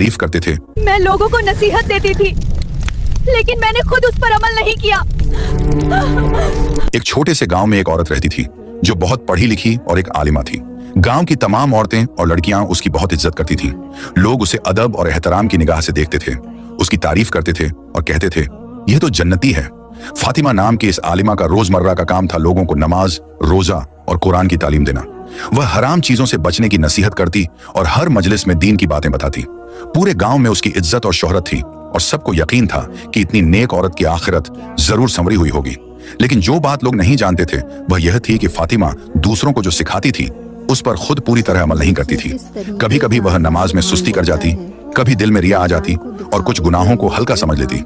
तारीफ करते थे। मैं लोगों को नसीहत देती थी, लेकिन मैंने खुद उस पर अमल नहीं किया। एक छोटे से गांव में एक औरत रहती थी जो बहुत पढ़ी लिखी और एक आलिमा थी। गांव की तमाम औरतें और लड़कियां उसकी बहुत इज्जत करती थीं। लोग उसे अदब और एहतराम की निगाह से देखते थे, उसकी तारीफ करते थे और कहते थे, यह तो जन्नती है। फातिमा नाम की इस आलिमा का रोजमर्रा का काम था लोगों को नमाज, रोजा और कुरान की तालीम देना। वह हराम चीजों से बचने की नसीहत करती और हर मजलिस में दीन की बातें बताती। पूरे गांव में उसकी इज्जत और शोहरत थी और सबको यकीन था कि इतनी नेक औरत की आखिरत जरूर संवरी हुई होगी। लेकिन जो बात लोग नहीं जानते थे वह यह थी कि फातिमा दूसरों को जो सिखाती थी उस पर खुद पूरी तरह अमल नहीं करती थी। कभी कभी वह नमाज में सुस्ती कर जाती, कभी दिल में रिया आ जाती और कुछ गुनाहों को हल्का समझ लेती।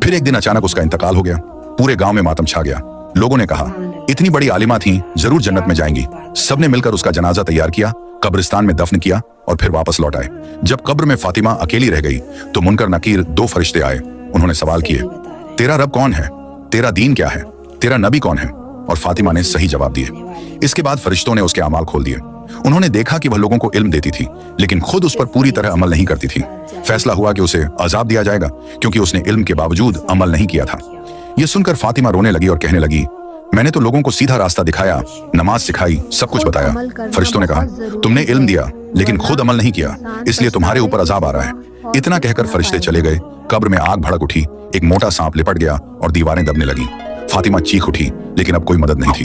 फिर एक दिन अचानक उसका इंतकाल हो गया। पूरे गांव में मातम छा गया। लोगों ने कहा, इतनी बड़ी आलिमा थी, जरूर जन्नत में जाएंगी। सबने मिलकर उसका जनाजा तैयार किया, कब्रिस्तान में दफन किया और फिर वापस लौट आए। जब कब्र में फातिमा अकेली रह गई तो मुनकर नकीर दो फरिश्ते आए। उन्होंने सवाल किए, तेरा रब कौन है, तेरा दीन क्या है, तेरा नबी कौन है? और फातिमा ने सही जवाब दिए। इसके बाद फरिश्तों ने उसके अमाल खोल दिए। उन्होंने देखा कि वह लोगों को इल्म देती थी, लेकिन खुद उस पर पूरी तरह अमल नहीं करती थी। फैसला हुआ कि उसे अजाब दिया जाएगा क्योंकि उसने इल्म के बावजूद अमल नहीं किया था। यह सुनकर फातिमा रोने लगी और कहने लगी, मैंने तो लोगों को सीधा रास्ता दिखाया, नमाज सिखाई, सब कुछ बताया। फरिश्तों ने कहा, तुमने इल्म दिया लेकिन खुद अमल नहीं किया, इसलिए तुम्हारे ऊपर अजाब आ रहा है। इतना कहकर फरिश्ते चले गए। कब्र में आग भड़क उठी, एक मोटा सांप लिपट गया और दीवारें दबने लगी। फातिमा चीख उठी, लेकिन अब कोई मदद नहीं थी।